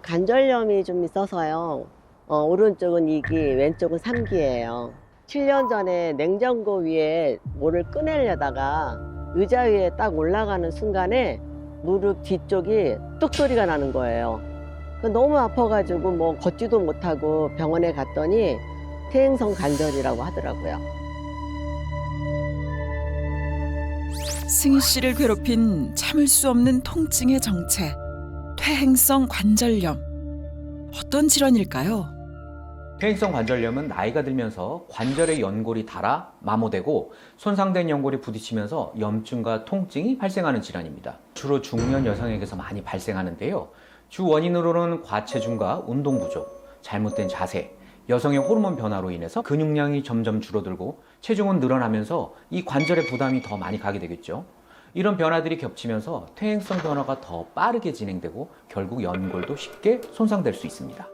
관절염이 좀 있어서요. 오른쪽은 2기, 왼쪽은 3기예요. 7년 전에 냉장고 위에 뭐를 꺼내려다가 의자 위에 딱 올라가는 순간에 무릎 뒤쪽이 뚝 소리가 나는 거예요. 너무 아파가지고 뭐 걷지도 못하고 병원에 갔더니 퇴행성 관절이라고 하더라고요. 승희 씨를 괴롭힌 참을 수 없는 통증의 정체, 퇴행성 관절염. 어떤 질환일까요? 퇴행성 관절염은 나이가 들면서 관절의 연골이 닳아 마모되고 손상된 연골이 부딪히면서 염증과 통증이 발생하는 질환입니다. 주로 중년 여성에게서 많이 발생하는데요. 주 원인으로는 과체중과 운동 부족, 잘못된 자세, 여성의 호르몬 변화로 인해서 근육량이 점점 줄어들고 체중은 늘어나면서 이 관절의 부담이 더 많이 가게 되겠죠. 이런 변화들이 겹치면서 퇴행성 변화가 더 빠르게 진행되고 결국 연골도 쉽게 손상될 수 있습니다.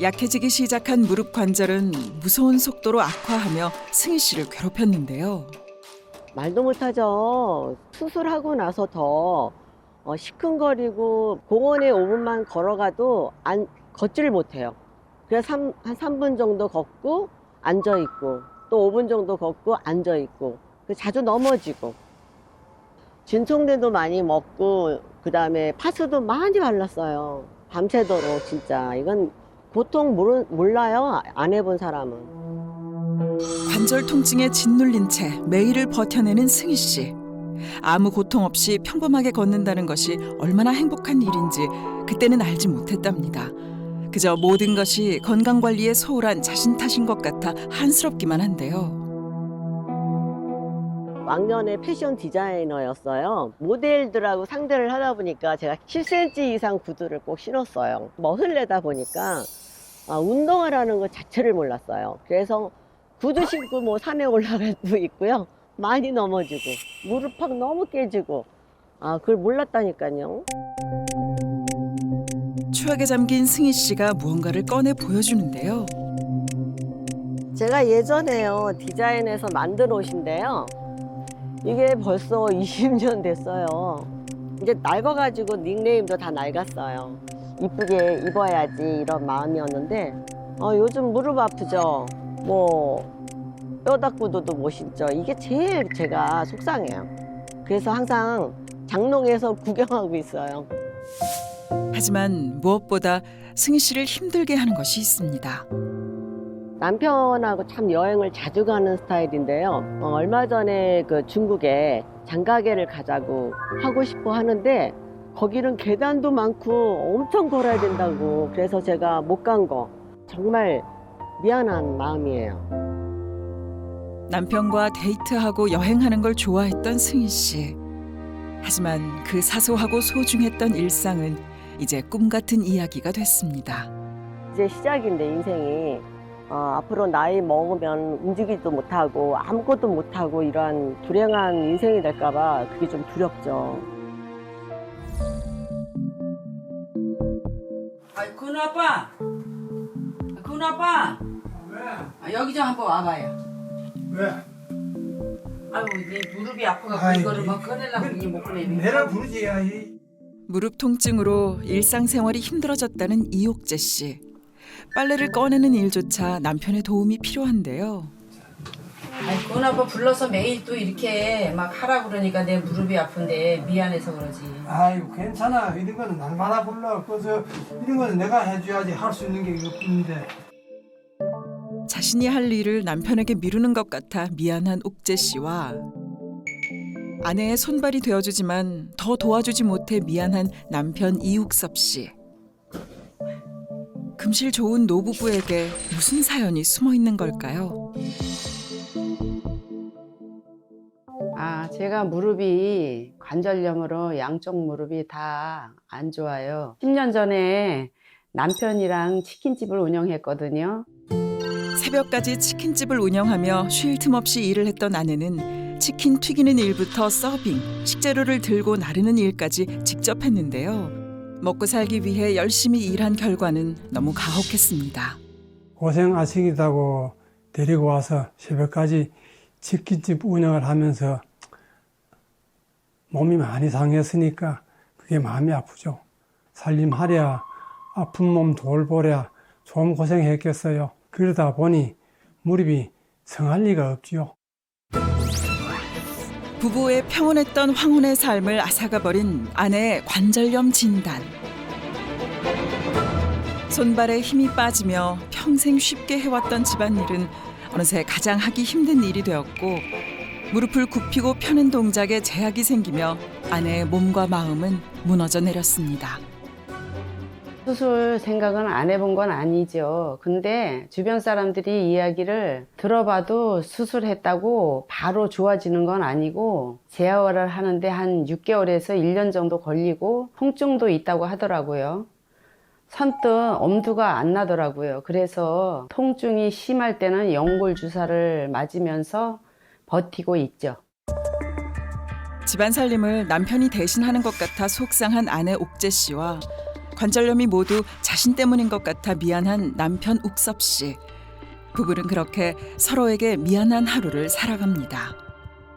약해지기 시작한 무릎 관절은 무서운 속도로 악화하며 승희 씨를 괴롭혔는데요. 말도 못하죠. 수술하고 나서 더 시큰거리고 공원에 5분만 걸어가도 걷지를 못해요. 그래서 한 3분 정도 걷고 앉아있고 또 5분 정도 걷고 앉아있고 자주 넘어지고 진통제도 많이 먹고 그 다음에 파스도 많이 발랐어요. 밤새도록. 진짜 이건 고통 몰라요, 안 해본 사람은. 관절 통증에 짓눌린 채 매일을 버텨내는 승희 씨. 아무 고통 없이 평범하게 걷는다는 것이 얼마나 행복한 일인지 그때는 알지 못했답니다. 그저 모든 것이 건강관리에 소홀한 자신 탓인 것 같아 한스럽기만 한데요. 왕년에 패션 디자이너였어요. 모델들하고 상대를 하다 보니까 제가 10cm 이상 구두를 꼭 신었어요. 멋을 내다 보니까 운동하라는 것 자체를 몰랐어요. 그래서 구두 신고 뭐 산에 올라갈 수 있고요. 많이 넘어지고 무릎팍 너무 깨지고 그걸 몰랐다니까요. 추억에 잠긴 승희 씨가 무언가를 꺼내 보여주는데요. 제가 예전에요 디자인해서 만든 옷인데요. 이게 벌써 20년 됐어요. 이제 낡아가지고 닉네임도 다 낡았어요. 이쁘게 입어야지 이런 마음이었는데 요즘 무릎 아프죠. 뭐 뼈다구두도 못 신죠. 이게 제일 제가 속상해요. 그래서 항상 장롱에서 구경하고 있어요. 하지만 무엇보다 승희 씨를 힘들게 하는 것이 있습니다. 남편하고 참 여행을 자주 가는 스타일인데요. 얼마 전에 그 중국에 장가게를 가자고 하고 싶어 하는데 거기는 계단도 많고 엄청 걸어야 된다고. 그래서 제가 못 간 거 정말 미안한 마음이에요. 남편과 데이트하고 여행하는 걸 좋아했던 승희 씨. 하지만 그 사소하고 소중했던 일상은 이제 꿈 같은 이야기가 됐습니다. 이제 시작인데 인생이 앞으로 나이 먹으면 움직이지도 못하고 아무것도 못하고 이러한 불행한 인생이 될까 봐 그게 좀 두렵죠. 근우 아빠! 근우 아빠! 왜? 여기 좀 한번 와봐요. 왜? 아이고, 내 무릎이 아파갖고 아이고, 이거를 막 꺼내려고 이게 못 꺼내. 내라 부르지, 야. 무릎 통증으로 일상생활이 힘들어졌다는 이옥재 씨. 빨래를 꺼내는 일조차 남편의 도움이 필요한데요. 근우 아빠 불러서 매일 또 이렇게 막 하라고 그러니까 내 무릎이 아픈데 미안해서 그러지. 아이고, 괜찮아. 이런 거는 날마다 불러. 그래서 이런 거는 내가 해줘야지 할 수 있는 게 이것뿐인데. 자신이 할 일을 남편에게 미루는 것 같아 미안한 옥재 씨와 아내의 손발이 되어주지만 더 도와주지 못해 미안한 남편 이욱섭 씨. 금실 좋은 노부부에게 무슨 사연이 숨어 있는 걸까요? 제가 무릎이 관절염으로 양쪽 무릎이 다 안 좋아요. 10년 전에 남편이랑 치킨집을 운영했거든요. 새벽까지 치킨집을 운영하며 쉴 틈 없이 일을 했던 아내는 치킨 튀기는 일부터 서빙, 식재료를 들고 나르는 일까지 직접 했는데요. 먹고 살기 위해 열심히 일한 결과는 너무 가혹했습니다. 고생하시기다고 데리고 와서 새벽까지 치킨집 운영을 하면서 몸이 많이 상했으니까 그게 마음이 아프죠. 살림하랴 아픈 몸 돌보랴 좀 고생했겠어요. 그러다 보니 무릎이 성할 리가 없지요. 부부의 평온했던 황혼의 삶을 앗아가버린 아내의 관절염 진단. 손발에 힘이 빠지며 평생 쉽게 해왔던 집안일은 어느새 가장 하기 힘든 일이 되었고 무릎을 굽히고 펴는 동작에 제약이 생기며 아내의 몸과 마음은 무너져 내렸습니다. 수술 생각은 안 해본 건 아니죠. 근데 주변 사람들이 이야기를 들어봐도 수술했다고 바로 좋아지는 건 아니고 재활을 하는데 한 6개월에서 1년 정도 걸리고 통증도 있다고 하더라고요. 선뜻 엄두가 안 나더라고요. 그래서 통증이 심할 때는 연골 주사를 맞으면서 버티고 있죠. 집안 살림을 남편이 대신하는 것 같아 속상한 아내 옥재 씨와 관절염이 모두 자신 때문인 것 같아 미안한 남편 욱섭 씨. 부부는 그렇게 서로에게 미안한 하루를 살아갑니다.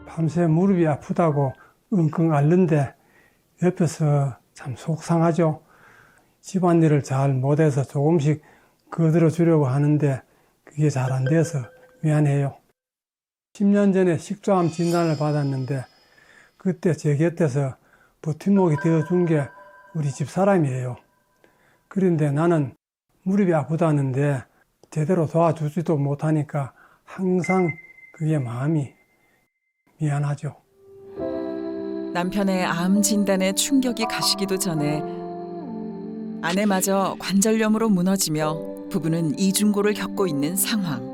밤새 무릎이 아프다고 끙끙 앓는데 옆에서 참 속상하죠. 집안일을 잘 못해서 조금씩 거들어 주려고 하는데 그게 잘 안 돼서 미안해요. 10년 전에 식도암 진단을 받았는데 그때 제 곁에서 버팀목이 되어준 게 우리 집 사람이에요. 그런데 나는 무릎이 아프다는데 제대로 도와주지도 못하니까 항상 그게 마음이 미안하죠. 남편의 암 진단에 충격이 가시기도 전에 아내마저 관절염으로 무너지며 부부는 이중고를 겪고 있는 상황.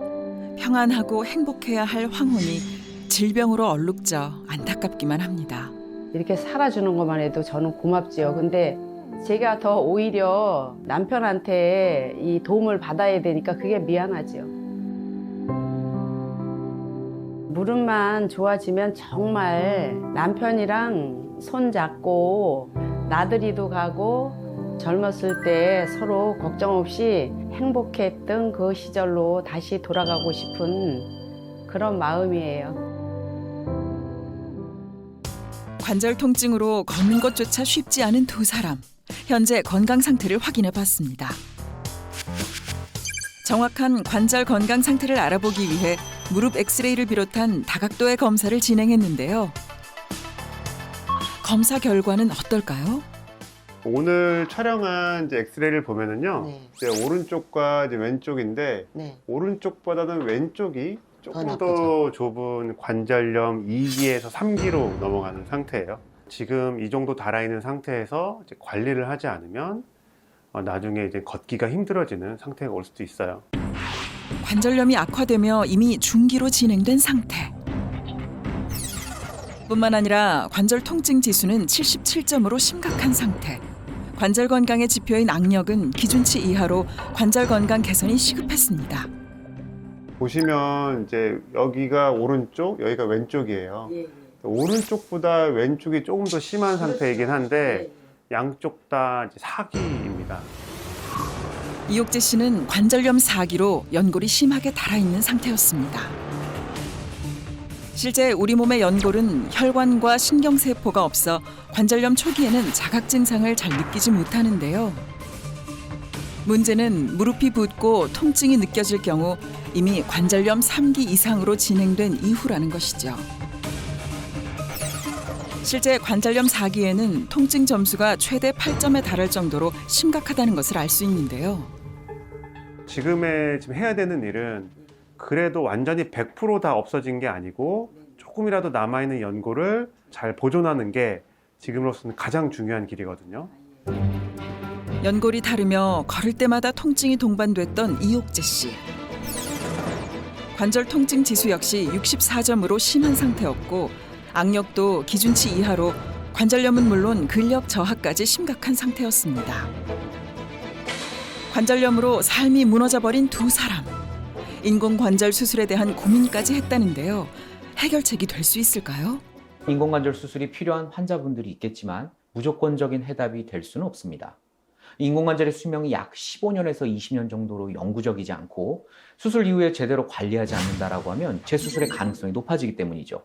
평안하고 행복해야 할 황혼이 질병으로 얼룩져 안타깝기만 합니다. 이렇게 살아주는 것만 해도 저는 고맙지요. 근데 제가 더 오히려 남편한테 이 도움을 받아야 되니까 그게 미안하죠. 무릎만 좋아지면 정말 남편이랑 손 잡고 나들이도 가고 젊었을 때 서로 걱정 없이 행복했던 그 시절로 다시 돌아가고 싶은 그런 마음이에요. 관절 통증으로 걷는 것조차 쉽지 않은 두 사람. 현재 건강 상태를 확인해 봤습니다. 정확한 관절 건강 상태를 알아보기 위해 무릎 엑스레이를 비롯한 다각도의 검사를 진행했는데요. 검사 결과는 어떨까요? 오늘 촬영한 이제 엑스레이를 보면은요, 네. 이제 오른쪽과 이제 왼쪽인데 네. 오른쪽보다는 왼쪽이 더 조금 나쁘죠. 더 좁은 관절염 2기에서 3기로 넘어가는 상태예요. 지금 이 정도 달아있는 상태에서 이제 관리를 하지 않으면 나중에 이제 걷기가 힘들어지는 상태가 올 수도 있어요. 관절염이 악화되며 이미 중기로 진행된 상태. 뿐만 아니라 관절 통증 지수는 77점으로 심각한 상태. 관절 건강의 지표인 악력은 기준치 이하로 관절 건강 개선이 시급했습니다. 보시면 이제 여기가 오른쪽, 여기가 왼쪽이에요. 오른쪽보다 왼쪽이 조금 더 심한 상태이긴 한데 양쪽 다 이제 4기입니다. 이옥재 씨는 관절염 4기로 연골이 심하게 달아있는 상태였습니다. 실제 우리 몸의 연골은 혈관과 신경세포가 없어 관절염 초기에는 자각 증상을 잘 느끼지 못하는데요. 문제는 무릎이 붓고 통증이 느껴질 경우 이미 관절염 3기 이상으로 진행된 이후라는 것이죠. 실제 관절염 4기에는 통증 점수가 최대 8점에 달할 정도로 심각하다는 것을 알 수 있는데요. 지금 해야 되는 일은 그래도 완전히 100% 다 없어진 게 아니고 조금이라도 남아있는 연골을 잘 보존하는 게 지금으로서는 가장 중요한 길이거든요. 연골이 다르며 걸을 때마다 통증이 동반됐던 이옥재 씨. 관절 통증 지수 역시 64점으로 심한 상태였고 악력도 기준치 이하로 관절염은 물론 근력 저하까지 심각한 상태였습니다. 관절염으로 삶이 무너져버린 두 사람. 인공관절 수술에 대한 고민까지 했다는데요. 해결책이 될 수 있을까요? 인공관절 수술이 필요한 환자분들이 있겠지만 무조건적인 해답이 될 수는 없습니다. 인공관절의 수명이 약 15년에서 20년 정도로 영구적이지 않고 수술 이후에 제대로 관리하지 않는다라고 하면 재수술의 가능성이 높아지기 때문이죠.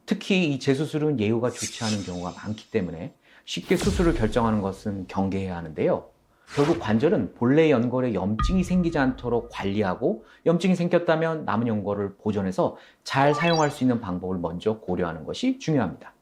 특히 이 재수술은 예후가 좋지 않은 경우가 많기 때문에 쉽게 수술을 결정하는 것은 경계해야 하는데요. 결국 관절은 본래 연골에 염증이 생기지 않도록 관리하고 염증이 생겼다면 남은 연골을 보존해서 잘 사용할 수 있는 방법을 먼저 고려하는 것이 중요합니다.